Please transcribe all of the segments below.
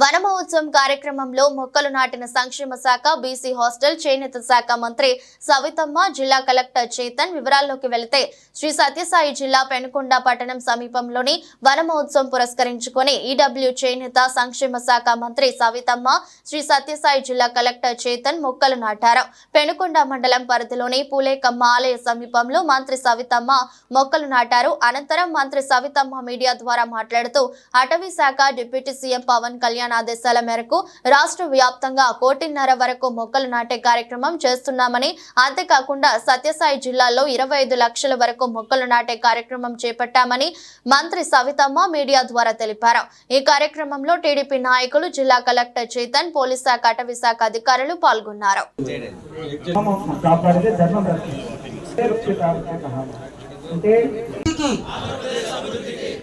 వన మహోత్సవం కార్యక్రమంలో మొక్కలు నాటిన సంక్షేమ శాఖ, బీసీ హాస్టల్, చేనేత శాఖ మంత్రి సవితమ్మ, జిల్లా కలెక్టర్ చేతన్. వివరాల్లోకి వెళితే శ్రీ సత్యసాయి జిల్లా పెనుకొండ పట్టణం సమీపంలోని వన మహోత్సవం పురస్కరించుకొని ఈడబ్ల్యూ చేనేత సంక్షేమ శాఖ మంత్రి సవితమ్మ, శ్రీ సత్యసాయి జిల్లా కలెక్టర్ చేతన్ మొక్కలు నాటారు. పెనుకొండ మండలం పరిధిలోని పూలేకమ్మ ఆలయ సమీపంలో మంత్రి సవితమ్మ మొక్కలు నాటారు. అనంతరం మంత్రి సవితమ్మ మీడియా ద్వారా మాట్లాడుతూ అటవీ శాఖ డిప్యూటీ సీఎం పవన్ కళ్యాణ్ ఆదేశాల మేరకు రాష్ట్ర వ్యాప్తంగా 1.5 కోటి వరకు మొక్కలు నాటే కార్యక్రమం చేస్తున్నామని, అంతేకాకుండా సత్యసాయి జిల్లాలో 25 లక్షల వరకు మొక్కలు నాటే కార్యక్రమం చేపట్టామని మంత్రి సవితమ్మ మీడియా ద్వారా తెలిపారు. ఈ కార్యక్రమంలో టీడీపీ నాయకులు, జిల్లా కలెక్టర్ చేతన్, పోలీస్ శాఖ, అటవీ శాఖ అధికారులు పాల్గొన్నారు.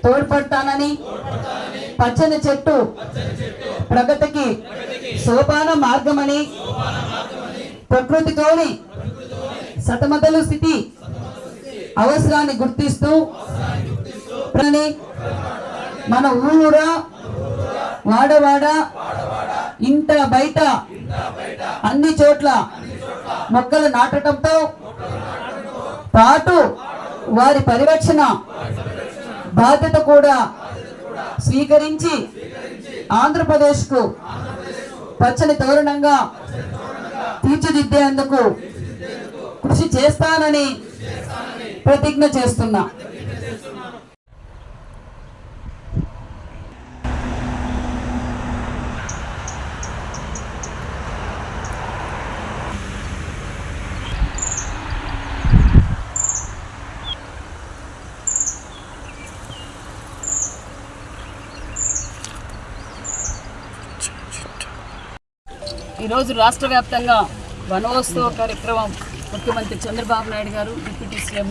తోడ్పడతానని, పచ్చని చెట్టు ప్రగతికి సోపాన మార్గమని, ప్రకృతితోని సతమతలు స్థితి అవసరాన్ని గుర్తిస్తూ మన ఊరూరా, వాడవాడ, ఇంట బయట అన్ని చోట్ల మొక్కలు నాటడంతో పాటు వారి పరిరక్షణ బాధ్యత కూడా స్వీకరించి ఆంధ్రప్రదేశ్కు పచ్చని తోరణంగా తీర్చిదిద్దేందుకు కృషి చేస్తానని ప్రతిజ్ఞ చేస్తున్నా. ఈరోజు రాష్ట్ర వ్యాప్తంగా వనోత్సవ కార్యక్రమం ముఖ్యమంత్రి చంద్రబాబు నాయుడు గారు, డిప్యూటీ సీఎం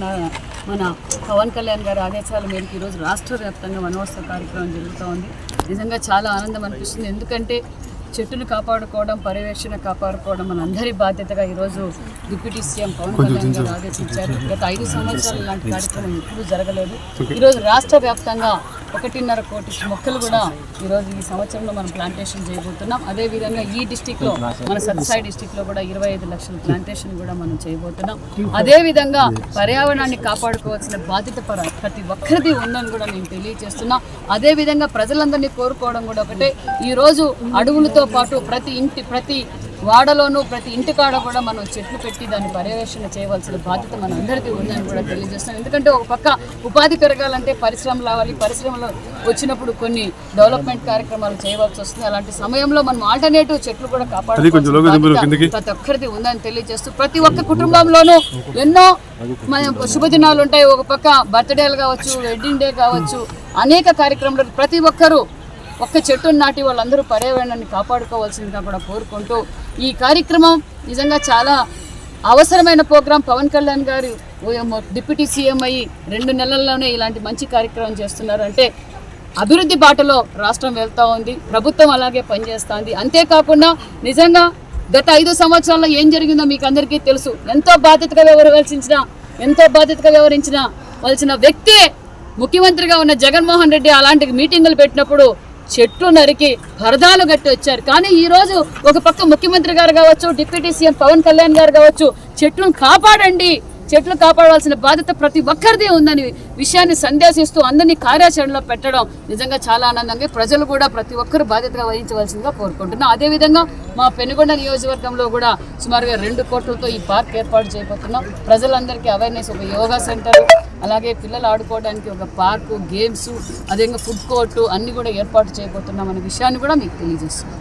మన పవన్ కళ్యాణ్ గారి ఆదేశాల మేరకు ఈరోజు రాష్ట్ర వ్యాప్తంగా వనోత్సవ కార్యక్రమం జరుగుతూ ఉంది. నిజంగా చాలా ఆనందం అనిపిస్తుంది. ఎందుకంటే చెట్టును కాపాడుకోవడం, పర్యవేక్షణ కాపాడుకోవడం మనందరి బాధ్యతగా ఈరోజు డిప్యూటీ సీఎం పవన్ కళ్యాణ్ గారు ఆదేశించారు. గత 5 సంవత్సరాలు ఇలాంటి కార్యక్రమం ఎప్పుడూ జరగలేదు. ఈరోజు రాష్ట్ర వ్యాప్తంగా 1.5 కోటి మొక్కలు కూడా ఈరోజు ఈ సంవత్సరంలో మనం ప్లాంటేషన్ చేయబోతున్నాం. అదేవిధంగా ఈ డిస్టిక్లో, మన సత్యసాయి డిస్టిక్లో కూడా 25 లక్షల ప్లాంటేషన్ కూడా మనం చేయబోతున్నాం. అదేవిధంగా పర్యావరణాన్ని కాపాడుకోవాల్సిన బాధ్యత ప్రతి ఒక్కరిది ఉందని కూడా నేను తెలియజేస్తున్నా. అదేవిధంగా ప్రజలందరినీ కోరుకోవడం కూడా ఒకటే, ఈరోజు అడవులతో పాటు ప్రతి వాడలోనూ, ప్రతి ఇంటికాడ కూడా మనం చెట్లు పెట్టి దాన్ని పర్యవేక్షణ చేయవలసిన బాధ్యత మన అందరికీ ఉందని కూడా తెలియజేస్తాం. ఎందుకంటే ఒక పక్క ఉపాధి పెరగాలంటే పరిశ్రమలు రావాలి. పరిశ్రమలు వచ్చినప్పుడు కొన్ని డెవలప్మెంట్ కార్యక్రమాలు చేయవలసి వస్తుంది. అలాంటి సమయంలో మనం ఆల్టర్నేటివ్ చెట్లు కూడా కాపాడుకోవాల్సిన ప్రతి ఒక్కరిది ఉందని తెలియజేస్తూ, ప్రతి ఒక్క కుటుంబంలోనూ ఎన్నో శుభదినాలు ఉంటాయి. ఒక పక్క బర్త్డేలు కావచ్చు, వెడ్డింగ్ డే కావచ్చు, అనేక కార్యక్రమాలు ప్రతి ఒక్కరూ ఒక్క చెట్టును నాటి వాళ్ళందరూ పర్యావరణాన్ని కాపాడుకోవాల్సిందిగా కూడా కోరుకుంటూ, ఈ కార్యక్రమం నిజంగా చాలా అవసరమైన ప్రోగ్రాం. పవన్ కళ్యాణ్ గారు డిప్యూటీ సీఎం అయ్యి 2 నెలల్లోనే ఇలాంటి మంచి కార్యక్రమం చేస్తున్నారు అంటే అభివృద్ధి బాటలో రాష్ట్రం వెళ్తూ ఉంది. ప్రభుత్వం అలాగే పనిచేస్తుంది. అంతేకాకుండా నిజంగా గత 5 సంవత్సరాల్లో ఏం జరిగిందో మీకు అందరికీ తెలుసు. ఎంతో బాధ్యతగా వ్యవహరించిన వ్యక్తి ముఖ్యమంత్రిగా ఉన్న జగన్మోహన్ రెడ్డి అలాంటి మీటింగులు పెట్టినప్పుడు చెట్లు నరికి పరదాలు కట్టి వచ్చారు. కానీ ఈరోజు ఒక పక్క ముఖ్యమంత్రి గారు కావచ్చు, డిప్యూటీ సీఎం పవన్ కళ్యాణ్ గారు కావచ్చు, చెట్లను కాపాడండి, చెట్లు కాపాడవలసిన బాధ్యత ప్రతి ఒక్కరిది ఉందని విషయాన్ని సందేశిస్తూ అందరినీ కార్యాచరణలో పెట్టడం నిజంగా చాలా ఆనందంగా, ప్రజలు కూడా ప్రతి ఒక్కరు బాధ్యతగా వహించవలసిందిగా కోరుకుంటున్నాం. అదేవిధంగా మా పెనుగొండ నియోజకవర్గంలో కూడా సుమారుగా 2 కోట్లతో ఈ పార్క్ ఏర్పాటు చేయబోతున్నాం. ప్రజలందరికీ అవేర్నెస్, ఒక యోగా సెంటర్, అలాగే పిల్లలు ఆడుకోవడానికి ఒక పార్కు, గేమ్స్, అదేవిధంగా ఫుడ్ కోర్టు అన్ని కూడా ఏర్పాటు చేయబోతున్నాం అనే విషయాన్ని కూడా మీకు తెలియజేస్తున్నాం.